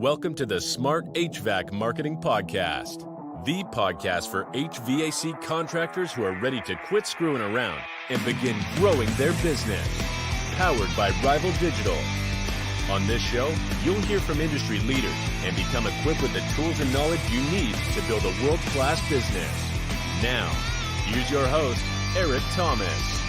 Welcome to the Smart HVAC Marketing Podcast, the podcast for HVAC contractors who are ready to quit screwing around and begin growing their business. Powered by Rival Digital. On this show, you'll hear from industry leaders and become equipped with the tools and knowledge you need to build a world-class business. Now, here's your host, Eric Thomas.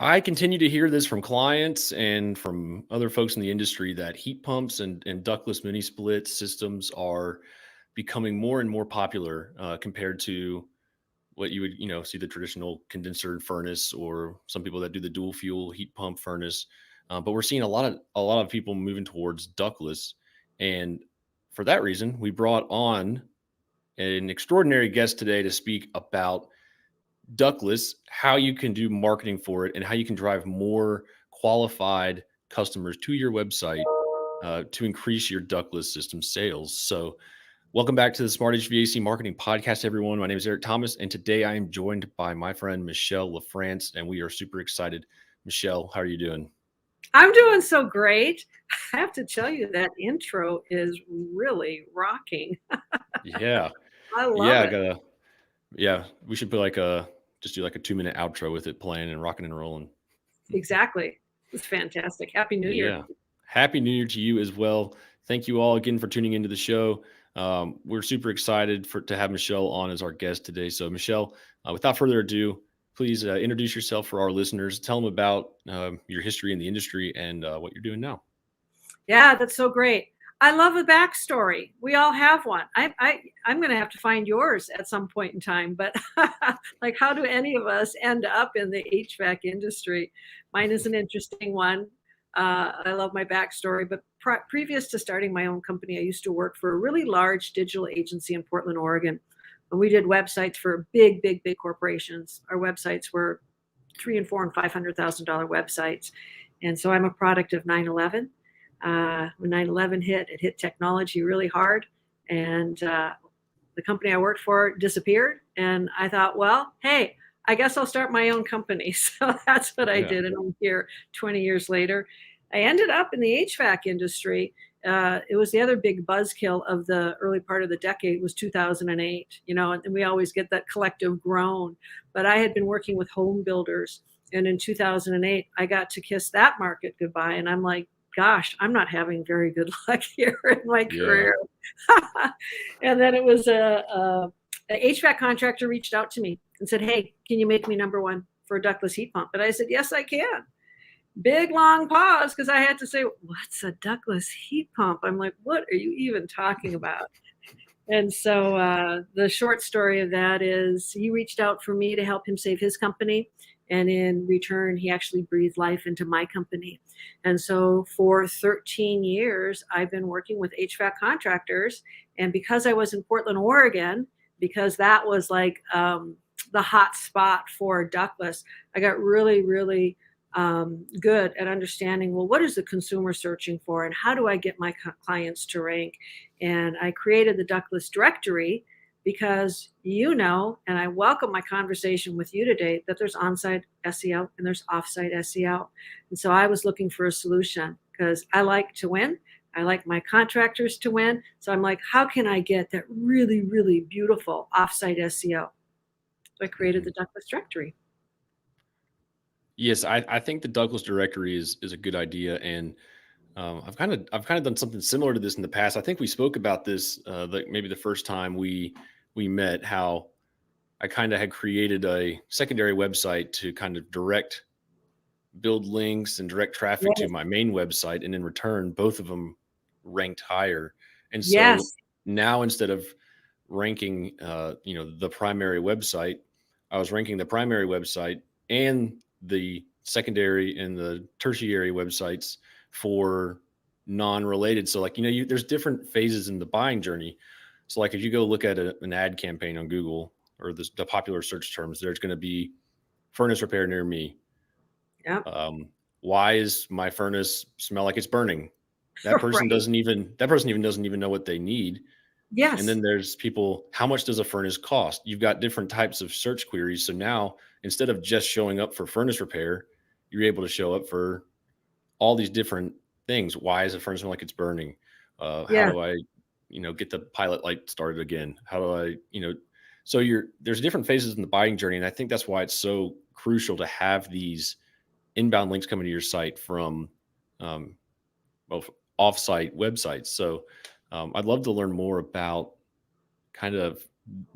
I continue to hear this from clients and from other folks in the industry that heat pumps and ductless mini split systems are becoming more and more popular compared to what you would, see the traditional condenser furnace or some people that do the dual fuel heat pump furnace. But we're seeing a lot of people moving towards ductless. And for that reason, we brought on an extraordinary guest today to speak about ductless, how you can do marketing for it, and how you can drive more qualified customers to your website to increase your ductless system sales. So welcome back to the Smart HVAC Marketing Podcast, everyone. My name is Eric Thomas, and today I am joined by my friend, Michelle LaFrance, and we are super excited. Michelle, how are you doing? I'm doing so great. I have to tell you that intro is really rocking. Yeah. I love it. We should put just do like a 2-minute outro with it playing and rocking and rolling. Exactly. It's fantastic. Happy New Year. Yeah. Happy New Year to you as well. Thank you all again for tuning into the show. We're super excited to have Michelle on as our guest today. So Michelle, without further ado, please introduce yourself for our listeners. Tell them about your history in the industry and what you're doing now. Yeah, that's so great. I love a backstory. We all have one. I'm going to have to find yours at some point in time. But like, how do any of us end up in the HVAC industry? Mine is an interesting one. I love my backstory. But previous to starting my own company, I used to work for a really large digital agency in Portland, Oregon. And we did websites for big corporations. Our websites were $300,000 and $400,000 and $500,000 websites. And so I'm a product of 9/11. When 9/11 hit, it hit technology really hard. And the company I worked for disappeared. And I thought, well, hey, I guess I'll start my own company. So that's what I did. And I'm here 20 years later. I ended up in the HVAC industry. It was the other big buzzkill of the early part of the decade was 2008, and we always get that collective groan. But I had been working with home builders. And in 2008, I got to kiss that market goodbye. And I'm like, gosh, I'm not having very good luck here in my career. And then it was a HVAC contractor reached out to me and said, hey, can you make me number one for a ductless heat pump? And I said, yes, I can. Big, long pause because I had to say, what's a ductless heat pump? I'm like, what are you even talking about? And so the short story of that is he reached out for me to help him save his company. And in return, he actually breathed life into my company. And so for 13 years, I've been working with HVAC contractors. And because I was in Portland, Oregon, because that was like the hot spot for ductless, I got really good at understanding, well, what is the consumer searching for and how do I get my clients to rank? And I created the Ductless Directory because and I welcome my conversation with you today, that there's on-site SEO and there's off-site SEO. And so I was looking for a solution because I like to win. I like my contractors to win. So I'm like, how can I get that really beautiful off-site SEO? So I created the Ductless Directory. Yes, I think the Ductless Directory is a good idea, and I've kind of done something similar to this in the past. I think we spoke about this maybe the first time we met. How I kind of had created a secondary website to kind of build links and direct traffic to my main website, and in return, both of them ranked higher. And so now instead of ranking, the primary website, I was ranking the primary website and the secondary and the tertiary websites for non-related. So there's different phases in the buying journey. So like if you go look at an ad campaign on Google or the popular search terms, there's going to be furnace repair near me. Yeah. Why is my furnace smell like it's burning? That person doesn't even know what they need. Yes. And then there's people, how much does a furnace cost? You've got different types of search queries. So now instead of just showing up for furnace repair, you're able to show up for all these different things. Why is a furnace smell like it's burning? How Yeah. do I, get the pilot light started again? How do I, so there's different phases in the buying journey. And I think that's why it's so crucial to have these inbound links coming to your site from um, both offsite websites. So I'd love to learn more about kind of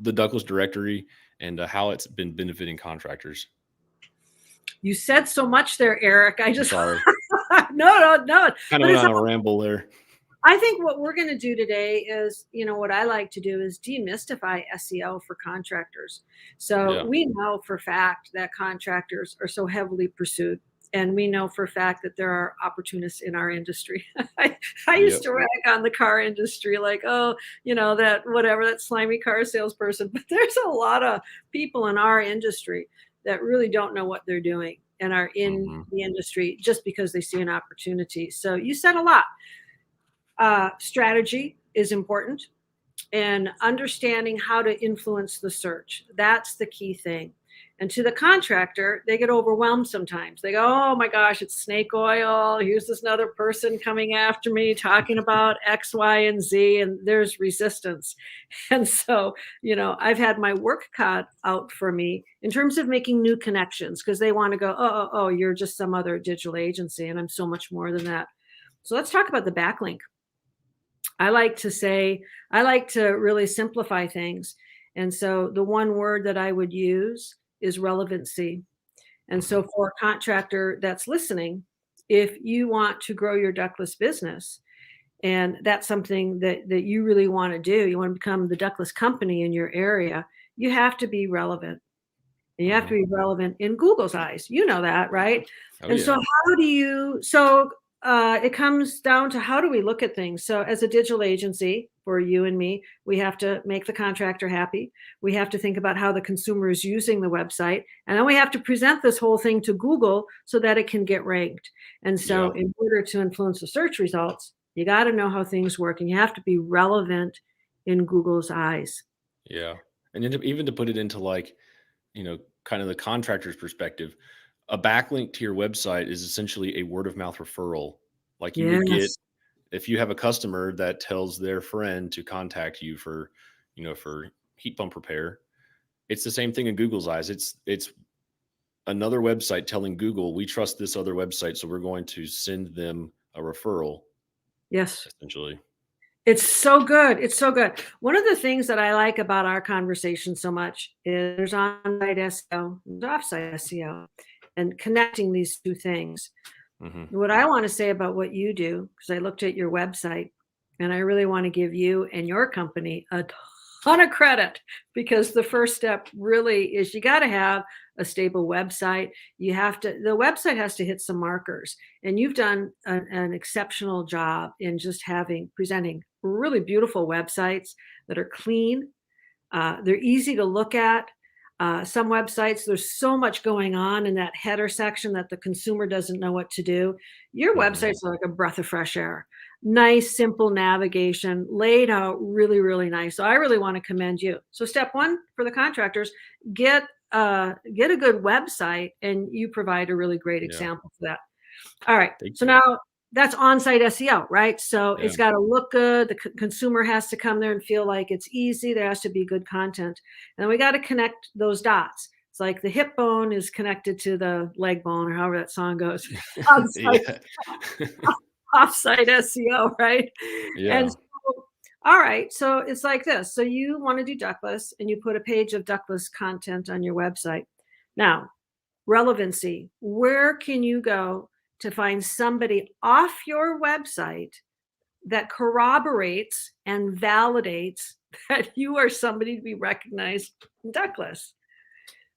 the Douglas Directory and how it's been benefiting contractors. You said so much there, Eric. I I'm just sorry. no. Kind of But went it's on a ramble there. I think what we're going to do today is, what I like to do is demystify SEO for contractors. So Yeah. we know for a fact that contractors are so heavily pursued. And we know for a fact that there are opportunists in our industry. I used to rag on the car industry like, oh, that slimy car salesperson. But there's a lot of people in our industry that really don't know what they're doing and are in the industry just because they see an opportunity. So you said a lot. Strategy is important, and understanding how to influence the search. That's the key thing. And to the contractor, they get overwhelmed sometimes. They go, oh my gosh, it's snake oil. Here's this another person coming after me talking about X, Y, and Z, and there's resistance. And so, I've had my work cut out for me in terms of making new connections because they want to go, oh, you're just some other digital agency, and I'm so much more than that. So let's talk about the backlink. I like to really simplify things. And so the one word that I would use is relevancy. And so for a contractor that's listening, if you want to grow your ductless business, and that's something that you really want to do, you want to become the ductless company in your area, you have to be relevant. And you have to be relevant in Google's eyes. You know that, right? So how do you, it comes down to how do we look at things? So as a digital agency, for you and me, we have to make the contractor happy. We have to think about how the consumer is using the website. And then we have to present this whole thing to Google so that it can get ranked. And so in order to influence the search results, you got to know how things work, and you have to be relevant in Google's eyes. Yeah. And then even to put it into kind of the contractor's perspective, a backlink to your website is essentially a word of mouth referral. Like you would get if you have a customer that tells their friend to contact you for heat pump repair. It's the same thing in Google's eyes. It's another website telling Google, we trust this other website, so we're going to send them a referral. Yes. Essentially. It's so good. It's so good. One of the things that I like about our conversation so much is there's on-site SEO, there's off-site SEO, and connecting these two things. What I want to say about what you do, because I looked at your website, and I really want to give you and your company a ton of credit, because the first step really is you got to have a stable website. The website has to hit some markers, and you've done an exceptional job in just presenting really beautiful websites that are clean. They're easy to look at. Some websites, there's so much going on in that header section that the consumer doesn't know what to do. Your websites are like a breath of fresh air. Nice, simple navigation, laid out really, really nice. So I really want to commend you. So step one for the contractors, get a good website, and you provide a really great example for that. All right. So now that's on-site SEO, right? So it's got to look good. The consumer has to come there and feel like it's easy. There has to be good content. And then we got to connect those dots. It's like the hip bone is connected to the leg bone, or however that song goes. Off-site SEO, right? Yeah. And so, all right. So it's like this. So you want to do ductless, and you put a page of ductless content on your website. Now, relevancy. Where can you go to find somebody off your website that corroborates and validates that you are somebody to be recognized in ductless?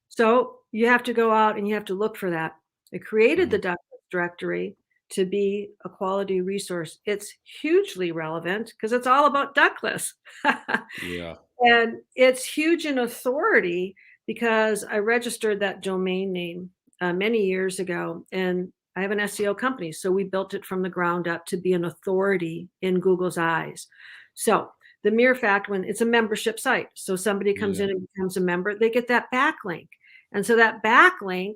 So you have to go out and you have to look for that. I created the Ductless Directory to be a quality resource. It's hugely relevant because it's all about ductless. And it's huge in authority because I registered that domain name many years ago, and I have an SEO company. So we built it from the ground up to be an authority in Google's eyes. So the mere fact when it's a membership site. So somebody comes in and becomes a member, they get that backlink. And so that backlink,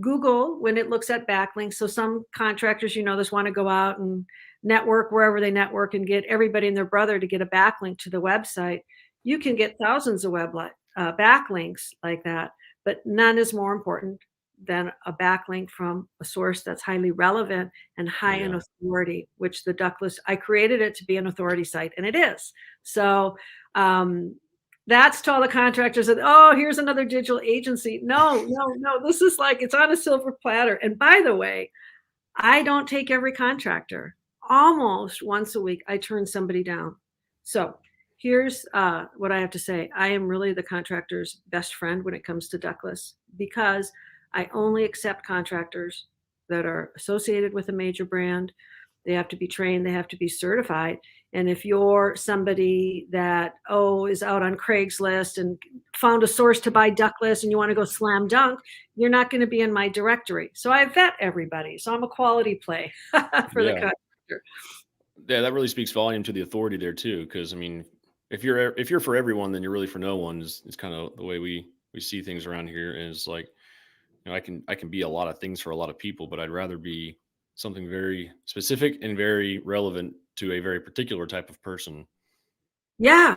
Google, when it looks at backlinks, so some contractors, just want to go out and network wherever they network and get everybody and their brother to get a backlink to the website. You can get thousands of backlinks like that, but none is more important than a backlink from a source that's highly relevant and high in authority, which the Ductless, I created it to be an authority site, and it is. So that's to all the contractors that, oh, here's another digital agency. No, this is like, it's on a silver platter. And by the way, I don't take every contractor. Almost once a week, I turn somebody down. So here's what I have to say. I am really the contractor's best friend when it comes to Ductless, because I only accept contractors that are associated with a major brand. They have to be trained. They have to be certified. And if you're somebody that, is out on Craigslist and found a source to buy Ductless and you want to go slam dunk, you're not going to be in my directory. So I vet everybody. So I'm a quality play for the contractor. Yeah, that really speaks volume to the authority there too. Because I mean, if you're for everyone, then you're really for no one. Is kind of the way we see things around here. Is like, I can be a lot of things for a lot of people, but I'd rather be something very specific and very relevant to a very particular type of person. Yeah.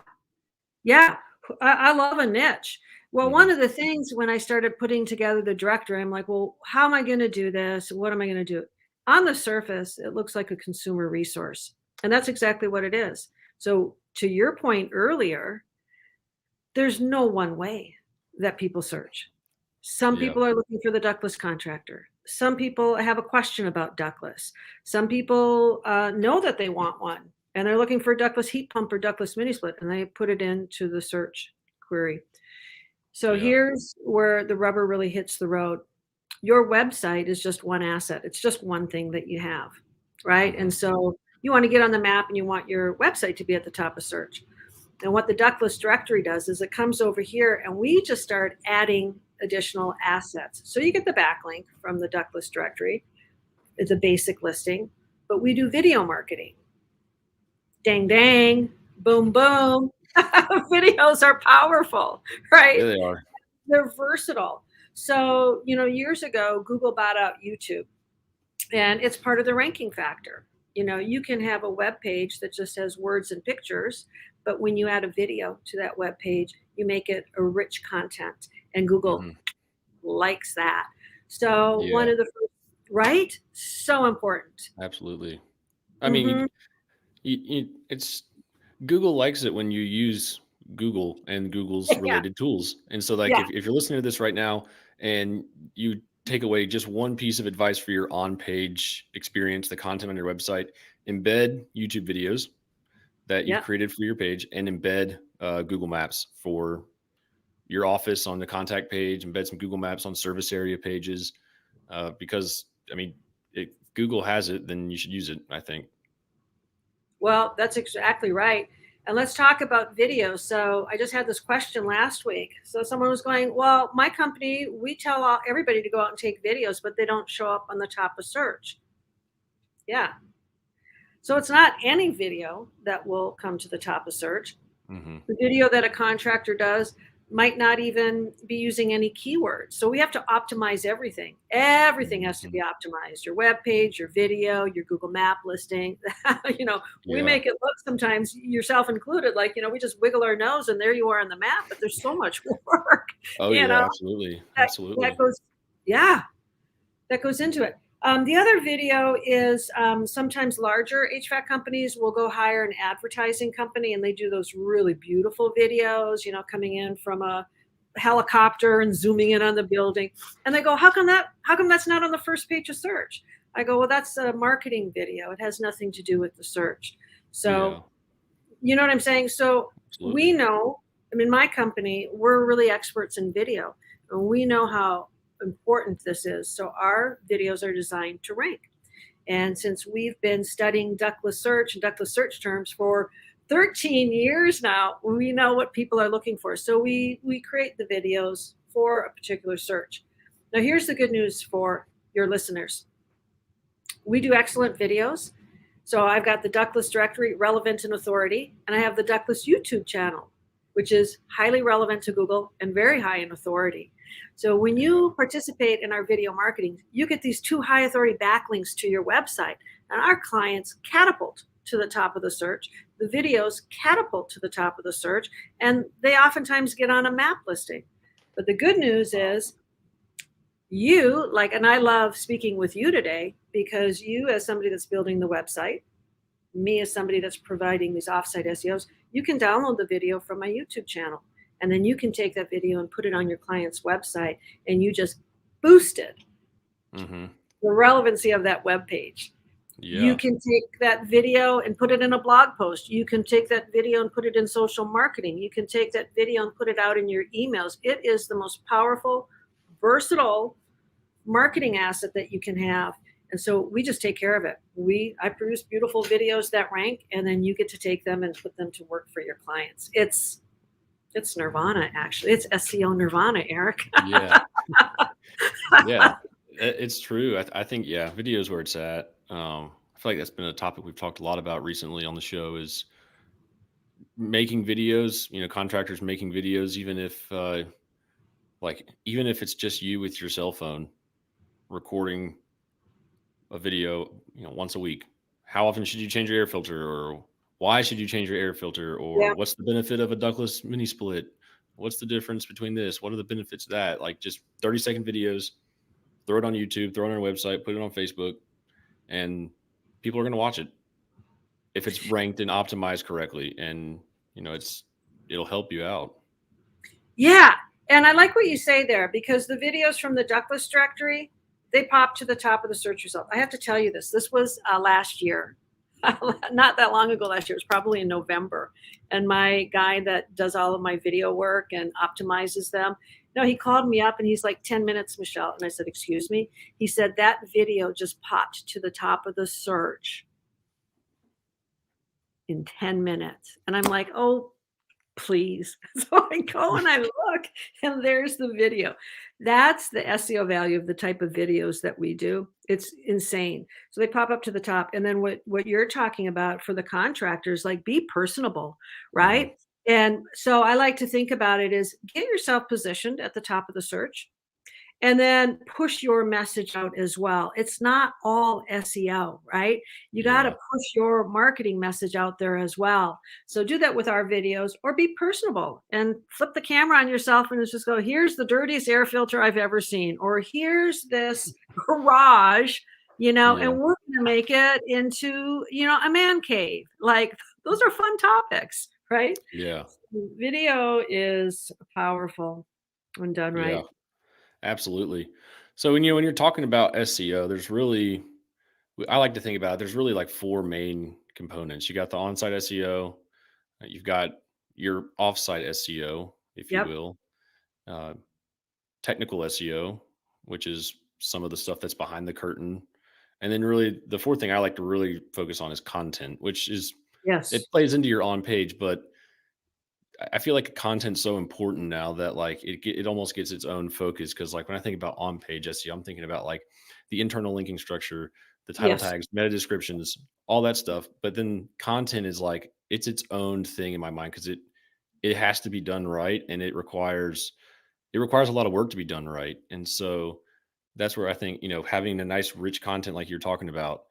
I love a niche. Well, one of the things when I started putting together the directory, I'm like, well, how am I going to do this? What am I going to do? On the surface, it looks like a consumer resource. And that's exactly what it is. So to your point earlier, there's no one way that people search. Some people are looking for the ductless contractor. Some people have a question about ductless. Some people know that they want one and they're looking for a ductless heat pump or ductless mini split, and they put it into the search query. So here's where the rubber really hits the road. Your website is just one asset. It's just one thing that you have, right? And so you want to get on the map and you want your website to be at the top of search. And what the Ductless Directory does is it comes over here and we just start adding additional assets. So you get the backlink from the Ductless Directory. It's a basic listing, but we do video marketing. Dang, dang, boom, boom. Videos are powerful, right? Yeah, they are. They're versatile. So, years ago, Google bought out YouTube, and it's part of the ranking factor. You can have a web page that just has words and pictures, but when you add a video to that web page, you make it a rich content, and Google likes that. So one of the first, right? So important. Absolutely. I mean, it's Google likes it when you use Google and Google's related tools. And so like if you're listening to this right now and you take away just one piece of advice for your on-page experience, the content on your website, embed YouTube videos that you've created for your page, and embed Google Maps for your office on the contact page, embed some Google Maps on service area pages, because I mean, if Google has it, then you should use it, I think. Well, that's exactly right. And let's talk about video. So I just had this question last week. So someone was going, well, my company, we tell everybody to go out and take videos, but they don't show up on the top of search. Yeah. So it's not any video that will come to the top of search. The video that a contractor does might not even be using any keywords. So we have to optimize everything. Everything has to be optimized. Your web page, your video, your Google Map listing. We make it look sometimes, yourself included, like, we just wiggle our nose and there you are on the map, but there's so much work. Oh, absolutely. Absolutely. That goes into it. The other video is sometimes larger HVAC companies will go hire an advertising company, and they do those really beautiful videos, coming in from a helicopter and zooming in on the building. And they go, how come that's not on the first page of search? I go, well, that's a marketing video. It has nothing to do with the search. So, you know what I'm saying? So we know, my company, we're really experts in video, and we know how important this is. So our videos are designed to rank. And since we've been studying ductless search and ductless search terms for 13 years now, we know what people are looking for. So we create the videos for a particular search. Now here's the good news for your listeners. We do excellent videos. So I've got the Ductless Directory, relevant and authority, and I have the Ductless YouTube channel, which is highly relevant to Google and very high in authority. So when you participate in our video marketing, you get these 2 high authority backlinks to your website, and our clients catapult to the top of the search. The videos catapult to the top of the search, and they oftentimes get on a map listing. But the good news is you, like, and I love speaking with you today because you, as somebody that's building the website, me as somebody that's providing these offsite SEOs, you can download the video from my YouTube channel. And then you can take that video and put it on your client's website, and you just boosted the relevancy of that web page. You can take that video and put it in a blog post. You can take that video and put it in social marketing. You can take that video and put it out in your emails. It is the most powerful, versatile marketing asset that you can have. And so we just take care of it. I produce beautiful videos that rank, and then you get to take them and put them to work for your clients. It's nirvana, actually. It's SEO nirvana, Eric. Yeah. Yeah, it's true. I think, video is where it's at. I feel like that's been a topic we've talked a lot about recently on the show, is making videos, contractors making videos, even if it's just you with your cell phone recording a video, once a week. How often should you change your air filter, or why should you change your air filter, or what's the benefit of a ductless mini split? What's the difference between this? What are the benefits of that? Like, just 30-second videos, throw it on YouTube, throw it on our website, put it on Facebook, and people are going to watch it if it's ranked and optimized correctly. And, it'll help you out. Yeah. And I like what you say there, because the videos from the Ductless Directory, they pop to the top of the search result. I have to tell you this. This was last year, not that long ago last year. It was probably in November. And my guy that does all of my video work and optimizes them, he called me up and he's like, 10 minutes, Michelle. And I said, excuse me. He said, that video just popped to the top of the search in 10 minutes. And I'm like, oh, please. So I go and I look, and there's the video. That's the SEO value of the type of videos that we do. It's insane. So they pop up to the top. And then what you're talking about for the contractors, like, be personable, right? And so I like to think about it as, get yourself positioned at the top of the search, and then push your message out as well. It's not all SEO, right? You got to push your marketing message out there as well. So do that with our videos, or be personable and flip the camera on yourself and just go, here's the dirtiest air filter I've ever seen, or here's this garage, and we're going to make it into, a man cave. Like, those are fun topics, right? Yeah. Video is powerful when done right. Yeah. Absolutely. So when you're talking about SEO, I like to think about it, there's really like 4 main components. You got the on-site SEO, you've got your off-site SEO, if you will, technical SEO, which is some of the stuff that's behind the curtain. And then really the 4th thing I like to really focus on is content, which is, it plays into your on page, but I feel like content's so important now that, like, it almost gets its own focus. Cause, like, when I think about on page SEO, I'm thinking about, like, the internal linking structure, the title tags, meta descriptions, all that stuff. But then content is like, it's its own thing in my mind, because it has to be done right. And it requires a lot of work to be done right. And so that's where I think, having a nice rich content, like you're talking about,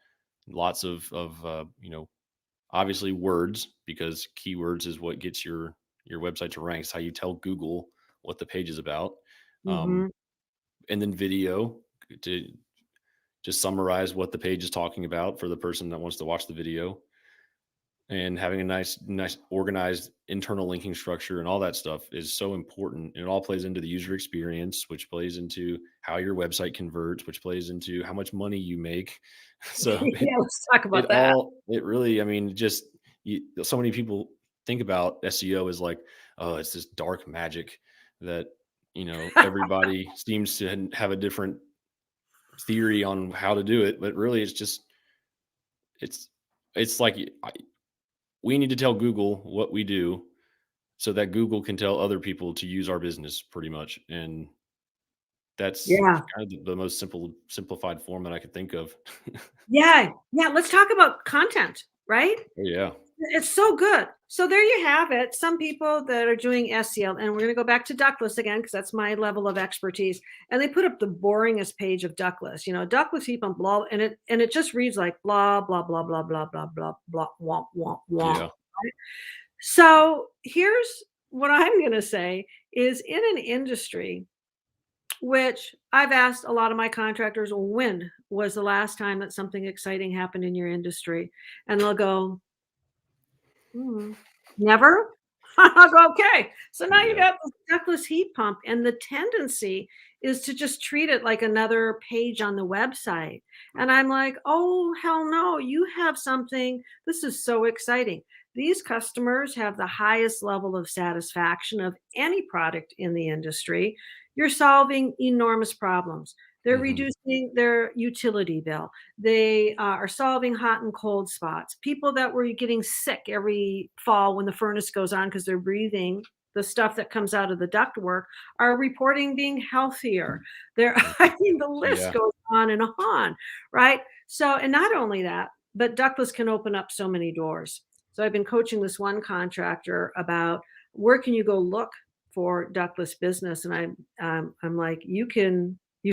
lots of obviously words, because keywords is what gets your website to rank. It's how you tell Google what the page is about. And then video to just summarize what the page is talking about for the person that wants to watch the video, and having a nice organized internal linking structure and all that stuff is so important. And it all plays into the user experience, which plays into how your website converts, which plays into how much money you make. So let's talk about that. It really, so many people think about SEO as like, oh, it's this dark magic that, everybody seems to have a different theory on how to do it. But really, it's just, it's like, we need to tell Google what we do so that Google can tell other people to use our business, pretty much. And That's Yeah. kind of the most simplified form that I could think of. Yeah. Yeah. Let's talk about content, right? Oh, yeah. It's so good. So there you have it. Some people that are doing SEO, and we're going to go back to Ductless again, because that's my level of expertise. And they put up the boringest page of Ductless, Ductless heat pump, blah, and it just reads like blah, blah, blah, blah, blah, blah, blah, blah, womp, womp, womp. Yeah. Right? So here's what I'm going to say is, in an industry which I've asked a lot of my contractors, when was the last time that something exciting happened in your industry? And they'll go, never. I'll go, okay. So now you Yeah. got the ductless heat pump, and the tendency is to just treat it like another page on the website. And I'm like, oh, hell no, you have something. This is so exciting. These customers have the highest level of satisfaction of any product in the industry. You're solving enormous problems. They're Mhm. reducing their utility bill. They are solving hot and cold spots. People that were getting sick every fall when the furnace goes on because they're breathing the stuff that comes out of the ductwork are reporting being healthier. I mean, the list Yeah. goes on, right? So, and not only that, but ductless can open up so many doors. So I've been coaching this one contractor about where can you go look for ductless business, and I'm like, you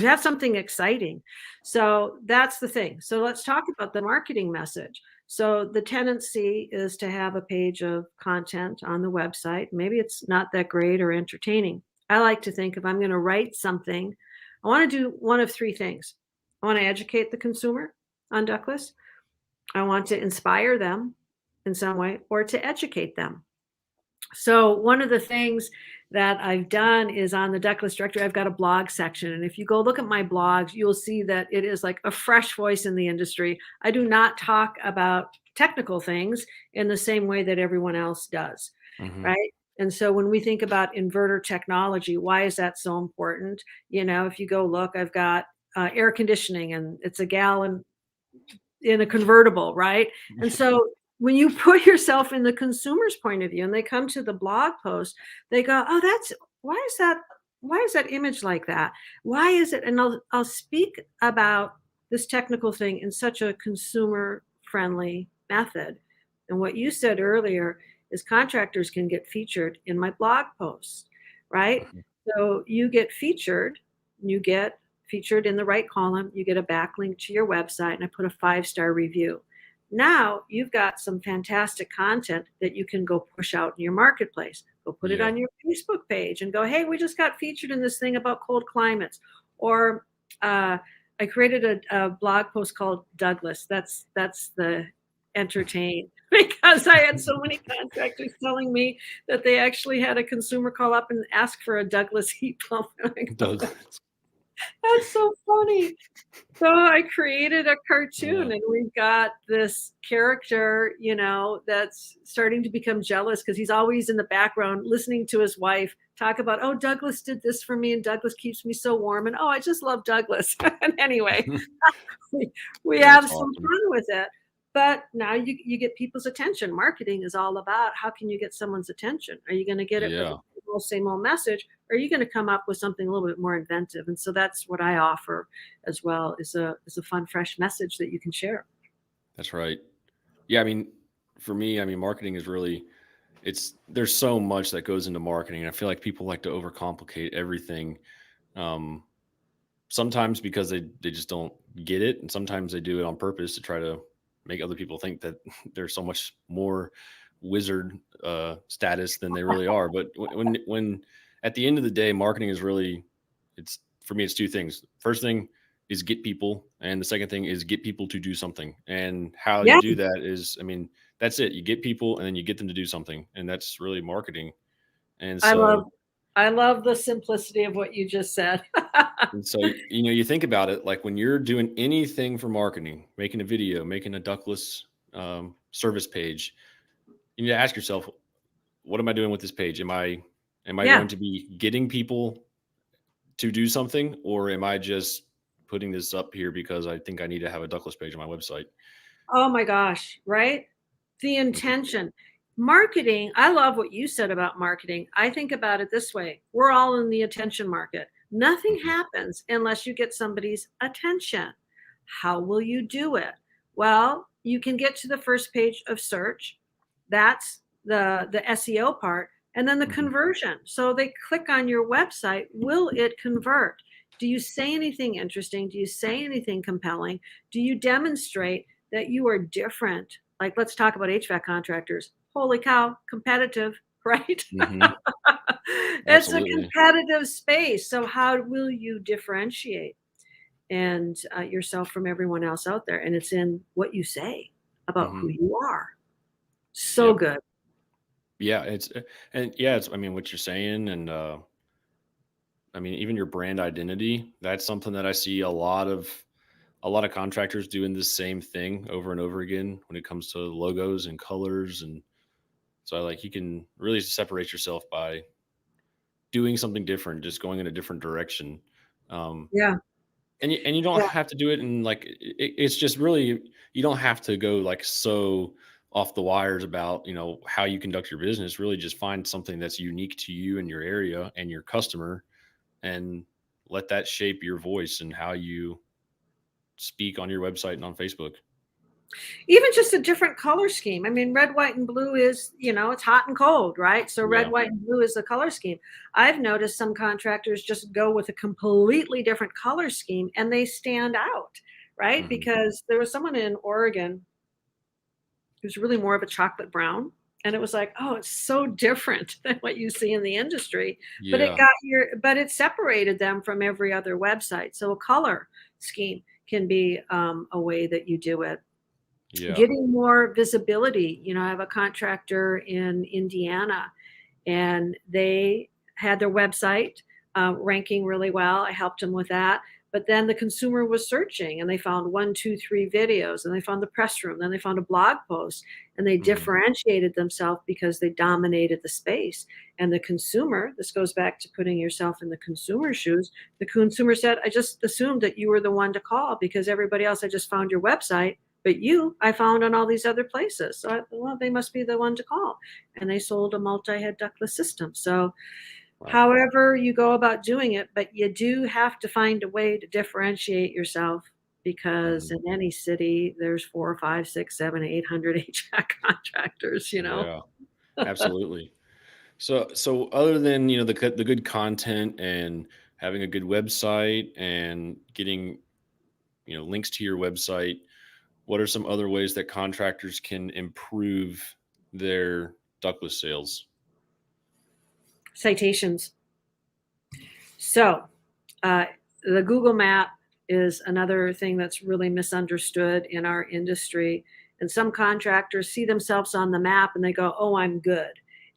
have something exciting. So that's the thing. So let's talk about the marketing message. So the tendency is to have a page of content on the website. Maybe it's not that great or entertaining. I like to think, if I'm going to write something, I want to do one of three things. I want to educate the consumer on ductless. I want to inspire them in some way, or to educate them. So one of the things that I've done is, on the Ductless Directory, I've got a blog section. And if you go look at my blogs, you'll see that it is like a fresh voice in the industry. I do not talk about technical things in the same way that everyone else does, Mhm. right? And so when we think about inverter technology, why is that so important? If you go look, I've got air conditioning, and it's a gallon in a convertible, right? And so when you put yourself in the consumer's point of view and they come to the blog post, they go, "Oh, why is that image like that? Why is it?" And I'll speak about this technical thing in such a consumer friendly method. And what you said earlier is, contractors can get featured in my blog posts, right? Mhm. So you get featured in the right column, you get a backlink to your website, and I put a 5-star review. Now you've got some fantastic content that you can go push out in your marketplace. Go put it Yeah. on your Facebook page and go, hey, we just got featured in this thing about cold climates. Or I created a blog post called Douglas. That's the entertain, because I had so many contractors telling me that they actually had a consumer call up and ask for a Douglas heat pump. Doug. That's so funny. So I created a Yeah. cartoon, and we've got this character, that's starting to become jealous because he's always in the background listening to his wife talk about, oh, Douglas did this for me, and Douglas keeps me so warm, and oh, I just love Douglas. And anyway, we That's have some awesome. fun with it. But now you get people's attention. Marketing is all about, how can you get someone's attention? Are you going to get it with Yeah. the same old message? Or are you going to come up with something a little bit more inventive? And so that's what I offer as well, is a fun, fresh message that you can share. That's right. Yeah, I mean, for me, marketing is really, there's so much that goes into marketing. I feel like people like to overcomplicate everything. Um, Sometimes because they just don't get it, and sometimes they do it on purpose to try to make other people think that they're so much more wizard status than they really are. But when at the end of the day, marketing is really, it's for me, it's two things. First thing is get people, and the second thing is get people to do something. And how you Yeah, do that is, that's it. You get people, and then you get them to do something, and that's really marketing. And I so love I love the simplicity of what you just said. And so, you think about it, like when you're doing anything for marketing, making a video, making a ductless service page, you need to ask yourself, what am I doing with this page? Am I Yeah. going to be getting people to do something, or am I just putting this up here because I think I need to have a ductless page on my website? Oh my gosh, right? The Mhm. intention. Marketing, I love what you said about marketing. I think about it this way. We're all in the attention market. Nothing Mhm. happens unless you get somebody's attention. How will you do it? Well, you can get to the first page of search. That's the SEO part, and then the Mhm. conversion. So they click on your website. Will it convert? Do you say anything interesting? Do you say anything compelling? Do you demonstrate that you are different? Like, let's talk about HVAC contractors. Holy cow, competitive, right? Mhm. It's a Absolutely. competitive space. So, how will you differentiate and yourself from everyone else out there? And it's in what you say about who Mhm. you are. So Yep. good. Yeah, and yeah, it's I mean, what you're saying and, I mean, even your brand identity, that's something that I see a lot of contractors doing the same thing over and over again when it comes to logos and colors. And so like you can really separate yourself by doing something different, just going in a different direction. Um, Yeah. and you don't Yeah. have to do it in like it's just really you don't have to go like so off the wires about how you conduct your business. Really, just find something that's unique to you and your area and your customer, and let that shape your voice and how you speak on your website and on Facebook. Even just a different color scheme. I mean, red, white, and blue is, it's hot and cold, right? So red, Yeah. white, and blue is the color scheme. I've noticed some contractors just go with a completely different color scheme and they stand out, right? Hmm. Because there was someone in Oregon who's really more of a chocolate brown. And it was like, oh, it's so different than what you see in the industry. But Yeah. it separated them from every other website. So a color scheme can be a way that you do it. Yeah. Getting more visibility. I have a contractor in Indiana, and they had their website ranking really well. I helped them with that. But then the consumer was searching and they found one, two, three videos, and they found the press room, then they found a blog post, and they Hmm. differentiated themselves because they dominated the space. And the consumer, this goes back to putting yourself in the consumer's shoes. The consumer said, I just assumed that you were the one to call because everybody else, I just found your website, but you, I found on all these other places. So, well, they must be the one to call. And they sold a multi-head ductless system. So, Wow. however you go about doing it, but you do have to find a way to differentiate yourself because Hmm. in any city, there's 4, 5, 6, 7, 800 HVAC contractors. Yeah. Absolutely. So other than the good content and having a good website and getting links to your website, what are some other ways that contractors can improve their ductless sales? Citations. So, uh, the Google map is another thing that's really misunderstood in our industry. And some contractors see themselves on the map and they go, oh, I'm good.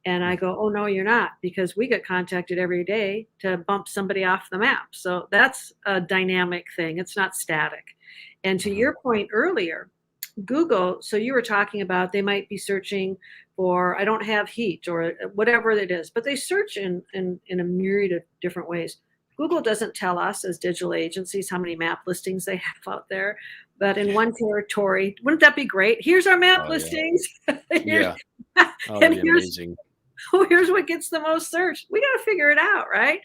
And I go, oh, no, you're not, because we get contacted every day to bump somebody off the map. So that's a dynamic thing, it's not static. And to Hmm. your point earlier, Google, so you were talking about they might be searching for I don't have heat or whatever it is, but they search in a myriad of different ways. Google doesn't tell us as digital agencies how many map listings they have out there, but in one territory, wouldn't that be great? Here's our map Oh yeah. listings. Here's, Yeah. Oh, that'd and be here's amazing. here's what gets the most search. We got to figure it out, right?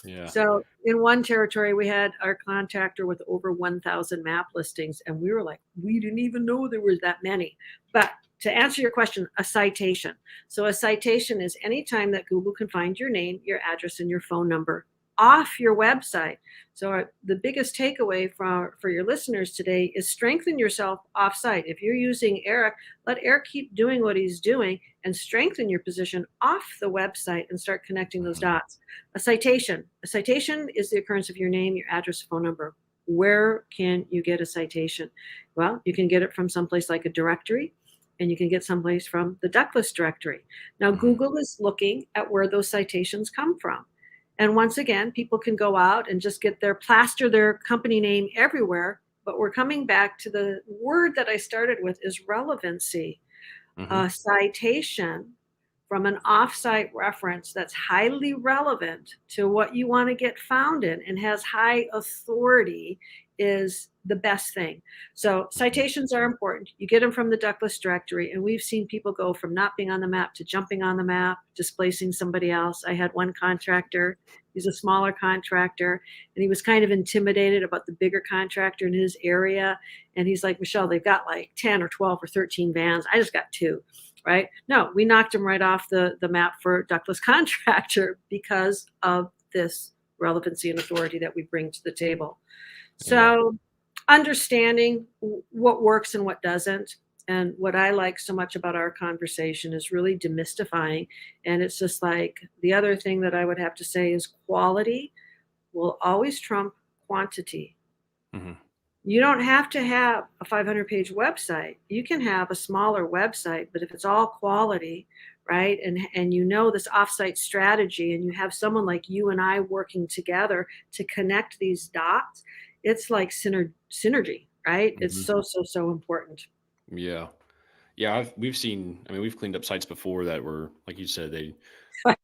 Yeah. So in one territory, we had our contractor with over 1,000 map listings, and we were like, we didn't even know there was that many. But to answer your question, a citation. So a citation is any time that Google can find your name, your address, and your phone number off your website. So the biggest takeaway for your listeners today is strengthen yourself offsite. If you're using Eric, let Eric keep doing what he's doing and strengthen your position off the website and start connecting those Mhm. dots. A citation. A citation is the occurrence of your name, your address, phone number. Where can you get a citation? Well, you can get it from someplace like a directory, and you can get someplace from the Ductless Directory. Now, Mhm. Google is looking at where those citations come from. And once again, people can go out and just plaster their company name everywhere. But we're coming back to the word that I started with is relevancy. A Mhm. citation from an offsite reference that's highly relevant to what you want to get found in and has high authority is the best thing. So citations are important. You get them from the Ductless Directory, and we've seen people go from not being on the map to jumping on the map, displacing somebody else. I had one contractor, he's a smaller contractor, and he was kind of intimidated about the bigger contractor in his area. And he's like, Michelle, they've got like 10 or 12 or 13 vans. I just got 2. Right? No, we knocked him right off the map for Ductless Contractor because of this relevancy and authority that we bring to the table. So understanding what works and what doesn't. And what I like so much about our conversation is really demystifying. And it's just like the other thing that I would have to say is quality will always trump quantity. Mm-hmm. You don't have to have a 500-page website. You can have a smaller website, but if it's all quality, right, and you know this offsite strategy, and you have someone like you and I working together to connect these dots, it's like synergy, right? Mm-hmm. It's so important. Yeah. We've cleaned up sites before that were, like you said, they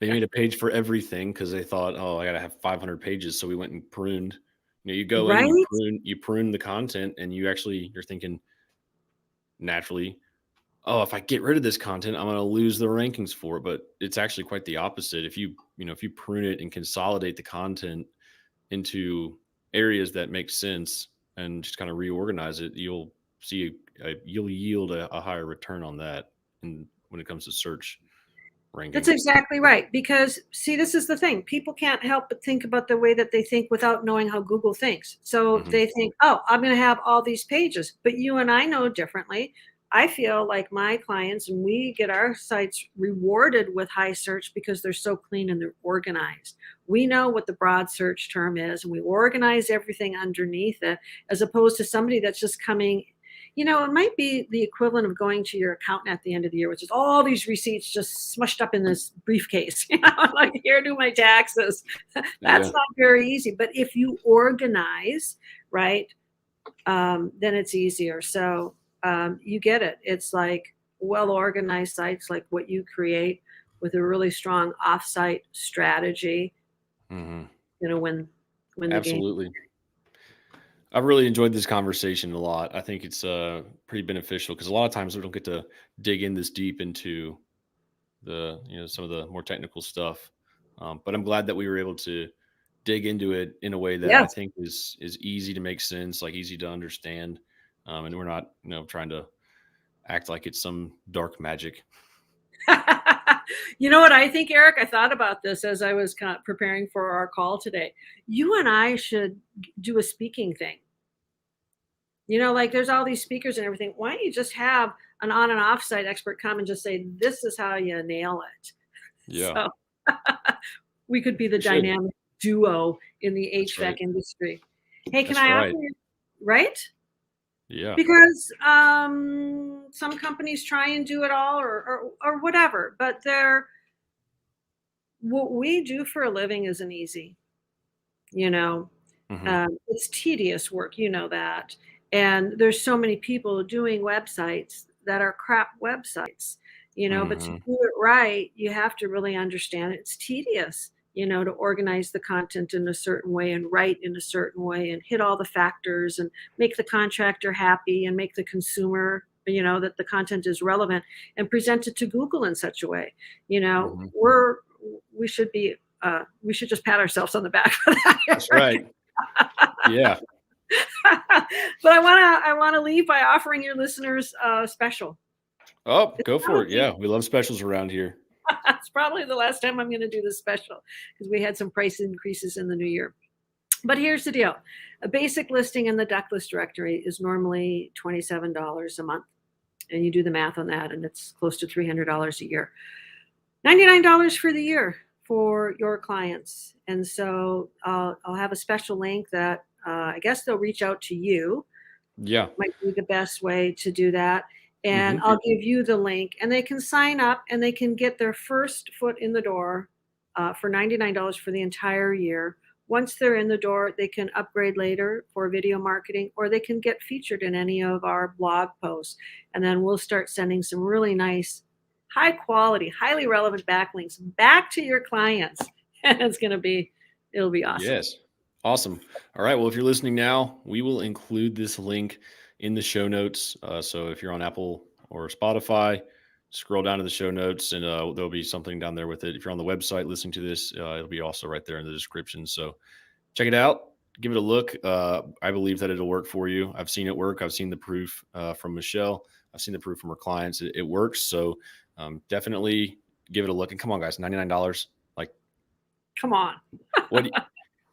made a page for everything because they thought, oh, I got to have 500 pages. So we went and pruned. You go in, you prune the content, and you're thinking naturally, oh, if I get rid of this content, I'm going to lose the rankings for it. But it's actually quite the opposite. If you prune it and consolidate the content into areas that make sense and just kind of reorganize it, you'll see you'll yield a higher return on that. And when it comes to search rankings. That's exactly right. Because see, this is the thing. People can't help but think about the way that they think without knowing how Google thinks. So they think, oh, I'm going to have all these pages. But you and I know differently. I feel like my clients, and we get our sites rewarded with high search because they're so clean and they're organized. We know what the broad search term is, and we organize everything underneath it, as opposed to somebody that's just coming. It might be the equivalent of going to your accountant at the end of the year, which is all these receipts just smushed up in this briefcase. Like, here, do my taxes. That's not very easy. But if you organize, right, then it's easier. So you get it. It's like well-organized sites like what you create with a really strong offsite strategy. When the Absolutely. I've really enjoyed this conversation a lot. I think it's pretty beneficial because a lot of times we don't get to dig in this deep into the, some of the more technical stuff. But I'm glad that we were able to dig into it in a way that I think is easy to make sense, like easy to understand. And we're not, trying to act like it's some dark magic. You know what I think, Eric? I thought about this as I was kind of preparing for our call today. You and I should do a speaking thing. Like there's all these speakers and everything. Why don't you just have an on and off site expert come and just say, this is how you nail it. Yeah. So we could be the dynamic duo in the HVAC industry. Hey, can I offer you, right? Yeah. Because some companies try and do it all or whatever, but what we do for a living isn't easy. It's tedious work, that. And there's so many people doing websites that are crap websites, but to do it right, you have to really understand it's tedious, to organize the content in a certain way and write in a certain way and hit all the factors and make the contractor happy and make the consumer, that the content is relevant and present it to Google in such a way. We should just pat ourselves on the back for that. That's right. Yeah. But I want to leave by offering your listeners a special. Oh, go for it. Yeah. We love specials around here. It's probably the last time I'm going to do this special because we had some price increases in the new year. But here's the deal. A basic listing in the Ductless Directory is normally $27 a month. And you do the math on that, and it's close to $300 a year. $99 for the year for your clients. And so I'll have a special link that I guess they'll reach out to you. Yeah. Might be the best way to do that. And I'll give you the link, and they can sign up and they can get their first foot in the door for $99 for the entire year. Once they're in the door, they can upgrade later for video marketing, or they can get featured in any of our blog posts. And then we'll start sending some really nice, high quality, highly relevant backlinks back to your clients. And it'll be awesome. Yes. Awesome. All right. Well, if you're listening now, we will include this link in the show notes. So if you're on Apple or Spotify, scroll down to the show notes and there'll be something down there with it. If you're on the website listening to this, it'll be also right there in the description. So check it out. Give it a look. I believe that it'll work for you. I've seen it work. I've seen the proof from Michelle. I've seen the proof from her clients. It works. So definitely give it a look. And come on, guys, $99. Like, Come on. what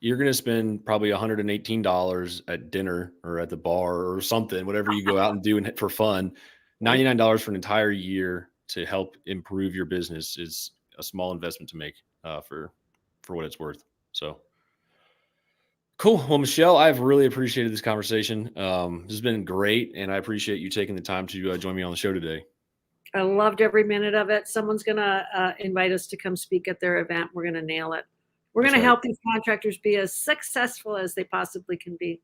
you're going to spend probably $118 at dinner or at the bar or something, whatever you go out and do for fun. $99 for an entire year to help improve your business is a small investment to make for what it's worth. So cool. Well, Michelle, I've really appreciated this conversation. This has been great, and I appreciate you taking the time to join me on the show today. I loved every minute of it. Someone's going to invite us to come speak at their event. We're going to nail it. We're going to help these contractors be as successful as they possibly can be.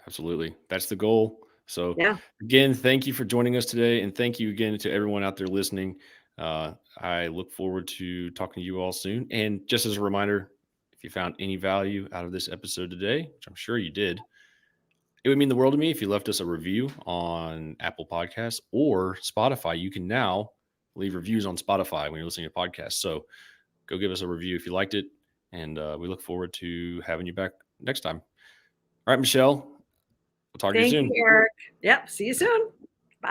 Absolutely. That's the goal. So yeah. Again, thank you for joining us today. And thank you again to everyone out there listening. I look forward to talking to you all soon. And just as a reminder, if you found any value out of this episode today, which I'm sure you did, it would mean the world to me if you left us a review on Apple Podcasts or Spotify. You can now leave reviews on Spotify when you're listening to podcasts. So go give us a review if you liked it. And we look forward to having you back next time. All right, Michelle, we'll talk to you soon. Thank you, Eric. Yep. See you soon.